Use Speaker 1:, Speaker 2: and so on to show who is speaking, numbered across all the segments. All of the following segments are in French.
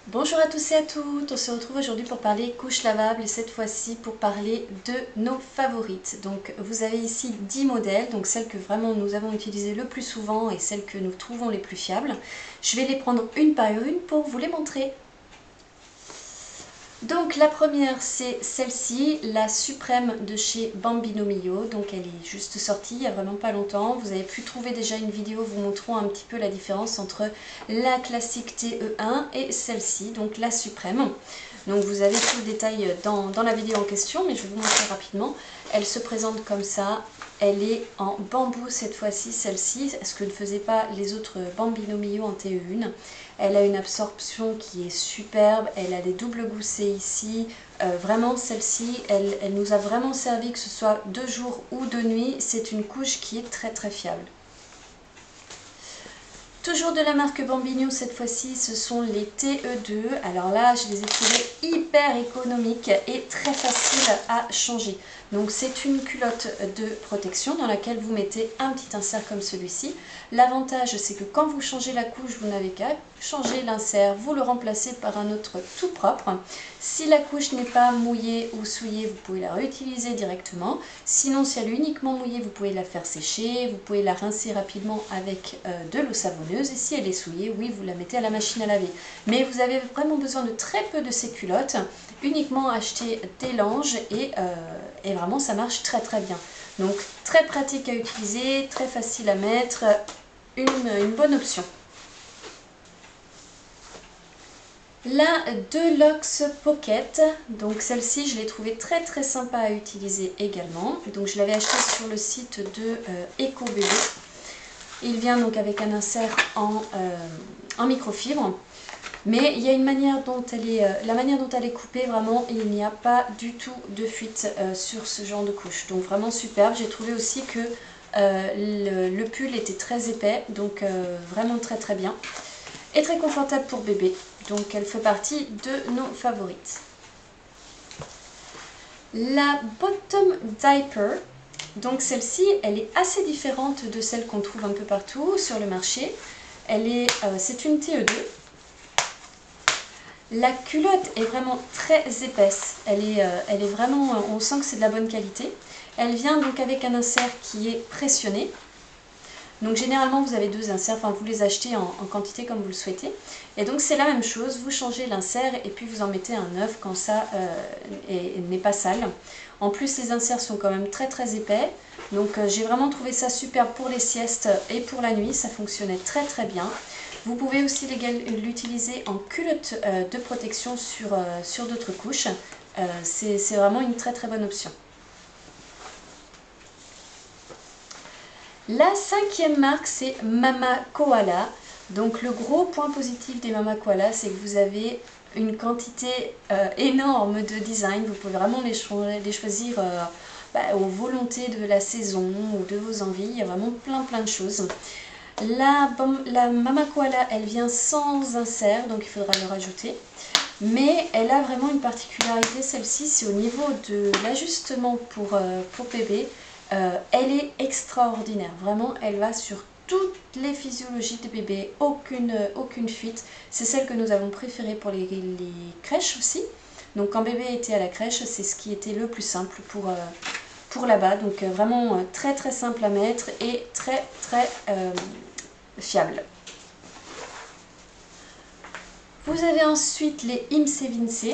Speaker 1: Bonjour à tous et à toutes, on se retrouve aujourd'hui pour parler couches lavables et cette fois-ci pour parler de nos favorites. Donc vous avez ici 10 modèles, donc celles que vraiment nous avons utilisées le plus souvent et celles que nous trouvons les plus fiables. Je vais les prendre une par une pour vous les montrer. Donc la première c'est celle-ci, la suprême de chez Bambino Mio, donc elle est juste sortie il n'y a vraiment pas longtemps. Vous avez pu trouver déjà une vidéo vous montrant un petit peu la différence entre la classique TE1 et celle-ci, donc la suprême. Donc vous avez tout le détail dans la vidéo en question, mais je vais vous montrer rapidement. Elle se présente comme ça, elle est en bambou cette fois-ci, celle-ci, ce que ne faisaient pas les autres Bambino Mio en TE1. Elle a une absorption qui est superbe, elle a des doubles goussets ici. Vraiment celle-ci, elle nous a vraiment servi que ce soit de jour ou de nuit. C'est une couche qui est très très fiable. Toujours de la marque Bambino, cette fois-ci, ce sont les TE2. Alors là, je les ai trouvés hyper économiques et très faciles à changer. Donc c'est une culotte de protection dans laquelle vous mettez un petit insert comme celui-ci. L'avantage, c'est que quand vous changez la couche, vous n'avez qu'à changer l'insert, vous le remplacez par un autre tout propre. Si la couche n'est pas mouillée ou souillée, vous pouvez la réutiliser directement. Sinon, si elle est uniquement mouillée, vous pouvez la faire sécher, vous pouvez la rincer rapidement avec de l'eau savonneuse. Et si elle est souillée, oui, vous la mettez à la machine à laver. Mais vous avez vraiment besoin de très peu de ces culottes, uniquement acheter des langes et vraiment ça marche très très bien. Donc très pratique à utiliser, très facile à mettre, une bonne option. La Deluxe Pocket, donc celle-ci je l'ai trouvée très très sympa à utiliser également. Donc je l'avais achetée sur le site de EcoBébé. Il vient donc avec un insert en microfibre. Mais il y a une manière dont elle est, la manière dont elle est coupée, vraiment, il n'y a pas du tout de fuite sur ce genre de couche. Donc vraiment superbe. J'ai trouvé aussi que le pull était très épais, donc vraiment très très bien. Et très confortable pour bébé. Donc elle fait partie de nos favorites. La Bottom Diaper. Donc celle-ci, elle est assez différente de celle qu'on trouve un peu partout sur le marché. C'est une TE2. La culotte est vraiment très épaisse, elle est vraiment, on sent que c'est de la bonne qualité. Elle vient donc avec un insert qui est pressionné. Donc généralement vous avez deux inserts, enfin vous les achetez en quantité comme vous le souhaitez. Et donc c'est la même chose, vous changez l'insert et puis vous en mettez un neuf quand ça n'est pas sale. En plus les inserts sont quand même très très épais. Donc j'ai vraiment trouvé ça super pour les siestes et pour la nuit, ça fonctionnait très très bien. Vous pouvez aussi l'utiliser en culotte de protection sur d'autres couches. C'est vraiment une très très bonne option. La cinquième marque, c'est Mama Koala. Donc le gros point positif des Mama Koala, c'est que vous avez une quantité énorme de designs. Vous pouvez vraiment les choisir aux volontés de la saison ou de vos envies. Il y a vraiment plein de choses. La Mama Koala, elle vient sans insert, donc il faudra le rajouter. Mais elle a vraiment une particularité, celle-ci, c'est au niveau de l'ajustement pour bébé. Elle est extraordinaire, vraiment, elle va sur toutes les physiologies des bébés, aucune fuite. C'est celle que nous avons préférée pour les crèches aussi. Donc quand bébé était à la crèche, c'est ce qui était le plus simple pour là-bas. Donc vraiment très très simple à mettre et très fiable. Vous avez ensuite les Imse Vince.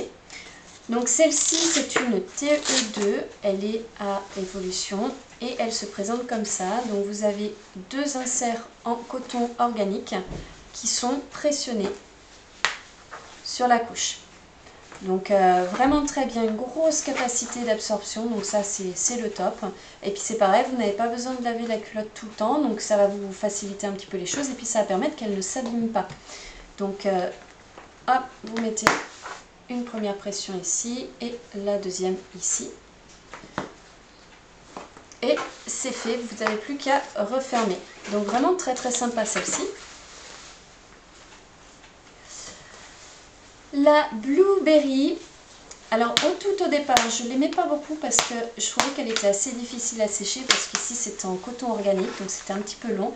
Speaker 1: Donc celle-ci c'est une TE2, elle est à évolution et elle se présente comme ça. Donc vous avez deux inserts en coton organique qui sont pressionnés sur la couche. Donc vraiment très bien, une grosse capacité d'absorption, donc ça c'est le top. Et puis c'est pareil, vous n'avez pas besoin de laver la culotte tout le temps, donc ça va vous faciliter un petit peu les choses et puis ça va permettre qu'elle ne s'abîme pas. Donc hop, vous mettez une première pression ici et la deuxième ici. Et c'est fait, vous n'avez plus qu'à refermer. Donc vraiment très sympa celle-ci. La Blueberry, Alors au départ, je ne l'aimais pas beaucoup parce que je trouvais qu'elle était assez difficile à sécher parce qu'ici c'était en coton organique, donc c'était un petit peu long.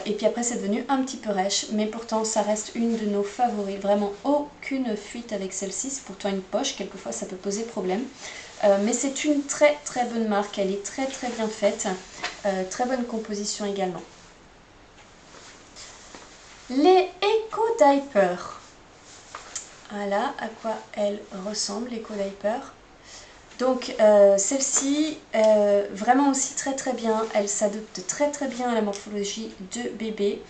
Speaker 1: Et puis après c'est devenu un petit peu rêche, mais pourtant ça reste une de nos favoris. Vraiment aucune fuite avec celle-ci, c'est pourtant une poche, quelquefois ça peut poser problème. Mais c'est une très très bonne marque, elle est très très bien faite, très bonne composition également. Les Eco Diapers. Voilà à quoi elle ressemble, l'Eco Diaper. Donc celle-ci, vraiment aussi très très bien, elle s'adapte très très bien à la morphologie de bébé.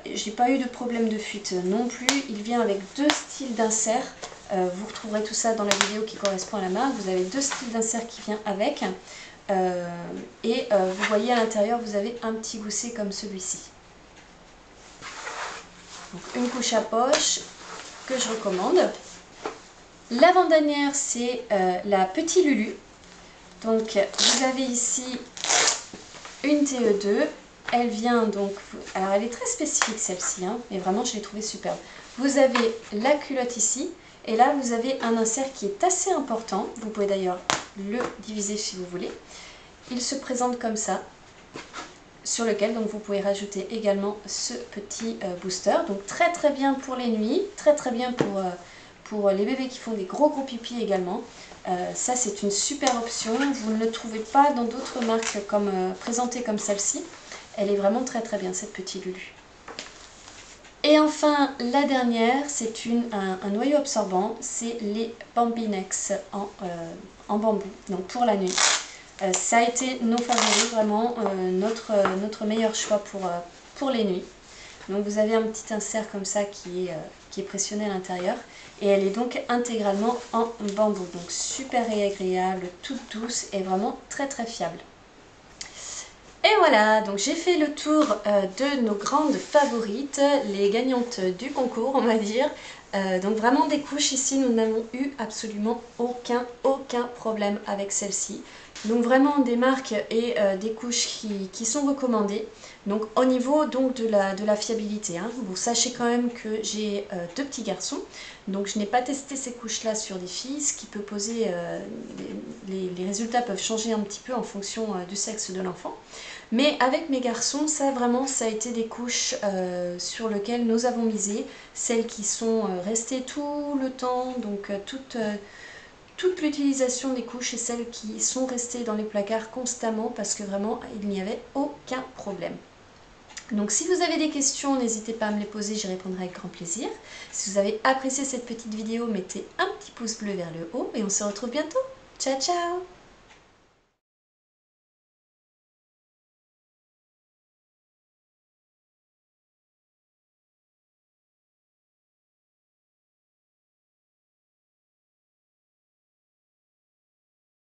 Speaker 1: J'ai pas eu de problème de fuite non plus. Il vient avec deux styles d'insert. Vous retrouverez tout ça dans la vidéo qui correspond à la marque. Vous avez deux styles d'insert qui viennent avec. Vous voyez à l'intérieur, vous avez un petit gousset comme celui-ci. Donc une couche à poche que je recommande. L'avant-dernière, c'est la Petit Lulu. Donc vous avez ici une TE2. Elle vient donc, alors elle est très spécifique celle-ci, hein, mais vraiment je l'ai trouvée superbe. Vous avez la culotte ici, et là vous avez un insert qui est assez important. Vous pouvez d'ailleurs le diviser si vous voulez. Il se présente comme ça, sur lequel donc vous pouvez rajouter également ce petit booster. Donc très très bien pour les nuits, très très bien pour les bébés qui font des gros pipis également. Ça c'est une super option, vous ne le trouvez pas dans d'autres marques présentées comme celle-ci. Elle est vraiment très très bien cette petite Lulu. Et enfin la dernière, c'est un noyau absorbant, c'est les Bambinex en bambou, donc pour la nuit. Ça a été nos favoris, vraiment notre meilleur choix pour les nuits. Donc vous avez un petit insert comme ça qui est pressionné à l'intérieur. Et elle est donc intégralement en bambou. Donc super agréable, toute douce et vraiment très très fiable. Et voilà, donc j'ai fait le tour de nos grandes favorites, les gagnantes du concours on va dire. Donc vraiment des couches ici, nous n'avons eu absolument aucun problème avec celle-ci. Donc vraiment des marques et des couches qui sont recommandées. Donc au niveau donc de la fiabilité, hein. Bon, sachez quand même que j'ai deux petits garçons. Donc je n'ai pas testé ces couches-là sur des filles, ce qui peut poser... les résultats peuvent changer un petit peu en fonction du sexe de l'enfant. Mais avec mes garçons, ça a été des couches sur lesquelles nous avons misé. Celles qui sont restées tout le temps, donc toute l'utilisation des couches et celles qui sont restées dans les placards constamment parce que vraiment il n'y avait aucun problème. Donc si vous avez des questions, n'hésitez pas à me les poser, j'y répondrai avec grand plaisir. Si vous avez apprécié cette petite vidéo, mettez un petit pouce bleu vers le haut et on se retrouve bientôt. Ciao ciao!